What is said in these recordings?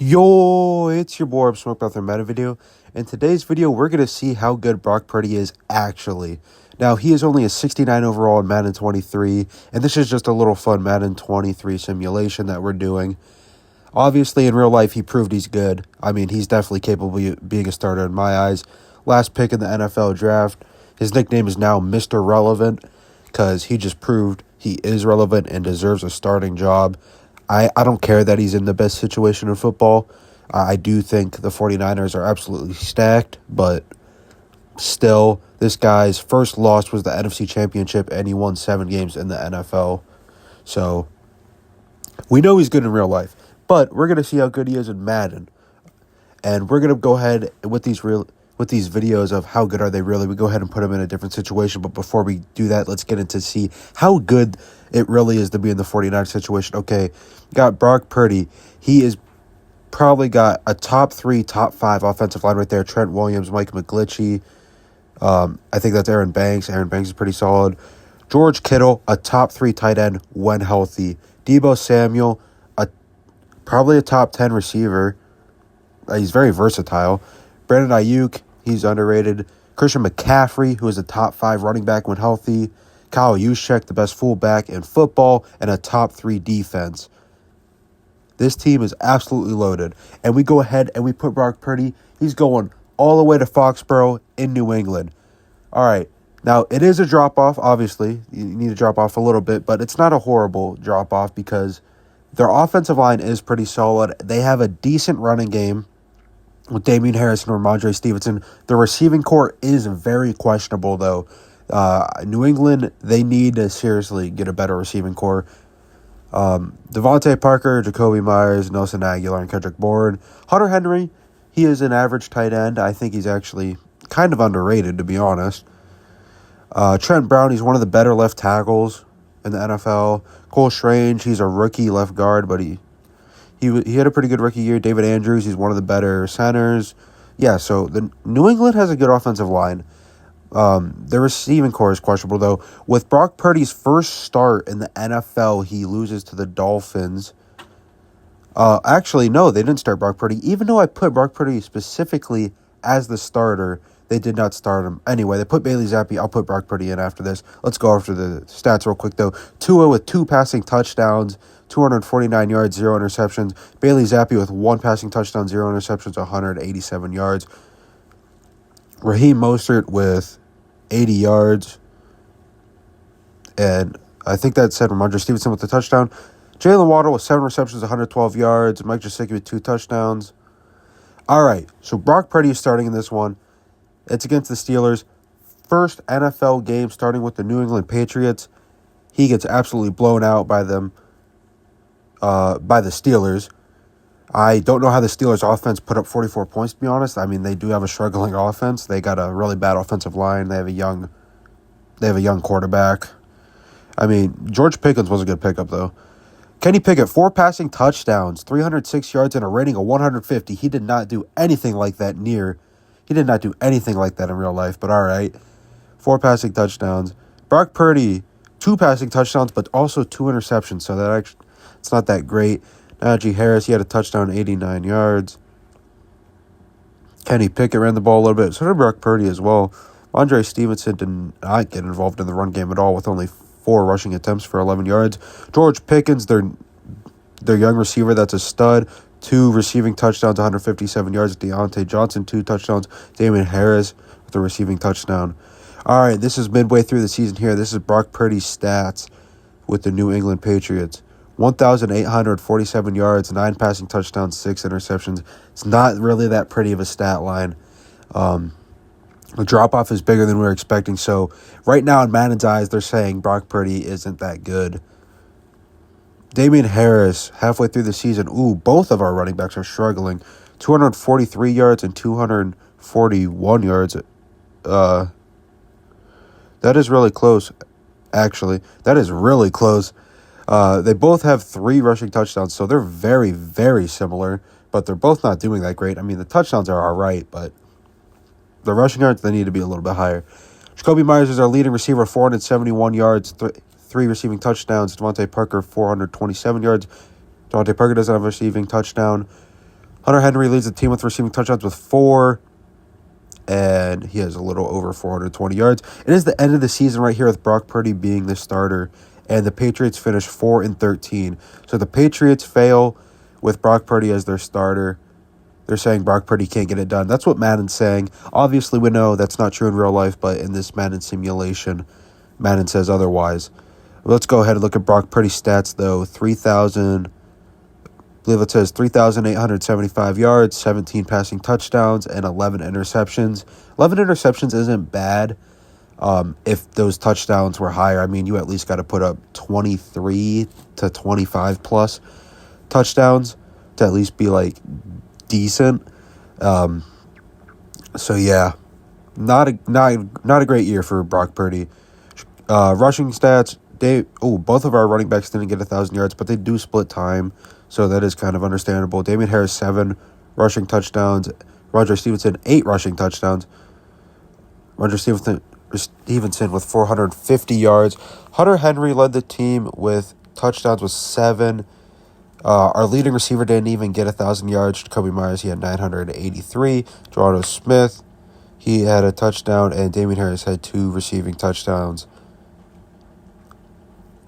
Yo, it's your boy, I'm Smoke about their Madden video. In today's video, we're going to see how good Brock Purdy is actually. Now, he is only a 69 overall in Madden 23, and this is just a little fun Madden 23 simulation that we're doing. Obviously, in real life, he proved he's good. I mean, he's definitely capable of being a starter in my eyes. Last pick in the NFL draft. His nickname is now Mr. Relevant because he just proved he is relevant and deserves a starting job. I don't care that he's in the best situation in football. I do think the 49ers are absolutely stacked, but still, this guy's first loss was the NFC Championship, and he won 7 games in the NFL. So, we know he's good in real life, but we're going to see how good he is in Madden. And we're going to go ahead with these videos of how good are they really. We go ahead and put him in a different situation, but before we do that, let's get into see how good it really is to be in the 49ers situation. Okay, got Brock Purdy. He is probably got a top 3, top 5 offensive line right there. Trent Williams, Mike McGlinchey. I think that's Aaron Banks. Aaron Banks is pretty solid. George Kittle, a top 3 tight end when healthy. Deebo Samuel, probably a top 10 receiver. He's very versatile. Brandon Ayuk, he's underrated. Christian McCaffrey, who is a top 5 running back when healthy. Kyle Juszczyk, the best fullback in football, and a top 3 defense. This team is absolutely loaded. And we go ahead and we put Brock Purdy. He's going all the way to Foxborough in New England. All right. Now, it is a drop-off, obviously. You need to drop off a little bit, but it's not a horrible drop-off because their offensive line is pretty solid. They have a decent running game with Damian Harris and Ramondre Stevenson. The receiving core is very questionable, though. New England, they need to seriously get a better receiving core. Devontae Parker, Jacoby Myers, Nelson Aguilar, and Kendrick Bourne. Hunter Henry, he is an average tight end. I think he's actually kind of underrated, to be honest. Trent Brown, he's one of the better left tackles in the NFL. Cole Strange, he's a rookie left guard, but he had a pretty good rookie year. David Andrews, he's one of the better centers. Yeah, so the New England has a good offensive line. Their receiving core is questionable, though. With Brock Purdy's first start in the NFL, he loses to the Dolphins. Actually, no, they didn't start Brock Purdy. Even though I put Brock Purdy specifically as the starter, they did not start him. Anyway, they put Bailey Zappi. I'll put Brock Purdy in after this. Let's go after the stats real quick, though. Tua with 2 passing touchdowns, 249 yards, 0 interceptions. Bailey Zappi with 1 passing touchdown, 0 interceptions, 187 yards. Raheem Mostert with 80 yards. And I think that said Ramondre Stevenson with the touchdown. Jalen Waddle with 7 receptions, 112 yards. Mike Gesicki with 2 touchdowns. All right, so Brock Purdy is starting in this one. It's against the Steelers. First NFL game starting with the New England Patriots. He gets absolutely blown out by them, by the Steelers. I don't know how the Steelers' offense put up 44 points, to be honest. I mean, they do have a struggling offense. They got a really bad offensive line. They have a young quarterback. I mean, George Pickens was a good pickup, though. Kenny Pickett, 4 passing touchdowns, 306 yards, and a rating of 150. He did not do anything like that He did not do anything like that in real life, but all right. 4 passing touchdowns. Brock Purdy, 2 passing touchdowns, but also 2 interceptions, so it's not that great. Najee Harris, he had a touchdown, 89 yards. Kenny Pickett ran the ball a little bit. So did Brock Purdy as well. Andre Stevenson did not get involved in the run game at all with only 4 rushing attempts for 11 yards. George Pickens, their young receiver, that's a stud. 2 receiving touchdowns, 157 yards. Deontay Johnson, 2 touchdowns. Damian Harris with a receiving touchdown. All right, this is midway through the season here. This is Brock Purdy's stats with the New England Patriots. 1,847 yards, 9 passing touchdowns, 6 interceptions. It's not really that pretty of a stat line. The drop-off is bigger than we were expecting. So right now in Madden's eyes, they're saying Brock Purdy isn't that good. Damian Harris, halfway through the season. Both of our running backs are struggling. 243 yards and 241 yards. That is really close, actually. That is really close. They both have 3 rushing touchdowns, so they're very, very similar, but they're both not doing that great. I mean, the touchdowns are all right, but the rushing yards, they need to be a little bit higher. Jacoby Myers is our leading receiver, 471 yards, 3 receiving touchdowns. Devontae Parker, 427 yards. Devontae Parker doesn't have a receiving touchdown. Hunter Henry leads the team with receiving touchdowns with 4. And he has a little over 420 yards. It is the end of the season right here with Brock Purdy being the starter. And the Patriots finish 4-13. So the Patriots fail with Brock Purdy as their starter. They're saying Brock Purdy can't get it done. That's what Madden's saying. Obviously, we know that's not true in real life, but in this Madden simulation, Madden says otherwise. Let's go ahead and look at Brock Purdy's stats, though. 3,875 yards, 17 passing touchdowns, and 11 interceptions. 11 interceptions isn't bad if those touchdowns were higher. I mean, you at least got to put up 23 to 25 plus touchdowns to at least be, like, decent. So, yeah, not a great year for Brock Purdy. Rushing stats, both of our running backs didn't get 1,000 yards, but they do split time. So that is kind of understandable. Damian Harris, 7 rushing touchdowns. Roger Stevenson, 8 rushing touchdowns. Roger Stevenson with 450 yards. Hunter Henry led the team with touchdowns with 7. Our leading receiver didn't even get 1,000 yards. Jacoby Myers, he had 983. Geronimo Smith, he had a touchdown. And Damian Harris had 2 receiving touchdowns.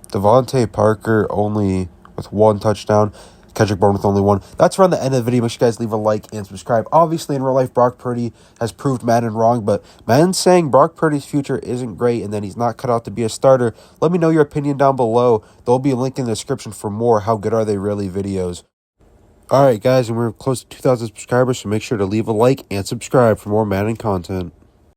Devontae Parker only with 1 touchdown. Kendrick Bourne with only 1. That's around the end of the video. Make sure you guys leave a like and subscribe. Obviously, in real life, Brock Purdy has proved Madden wrong, but Madden's saying Brock Purdy's future isn't great and then he's not cut out to be a starter. Let me know your opinion down below. There'll be a link in the description for more How Good Are They Really videos. Alright, guys, and we're close to 2,000 subscribers, so make sure to leave a like and subscribe for more Madden content.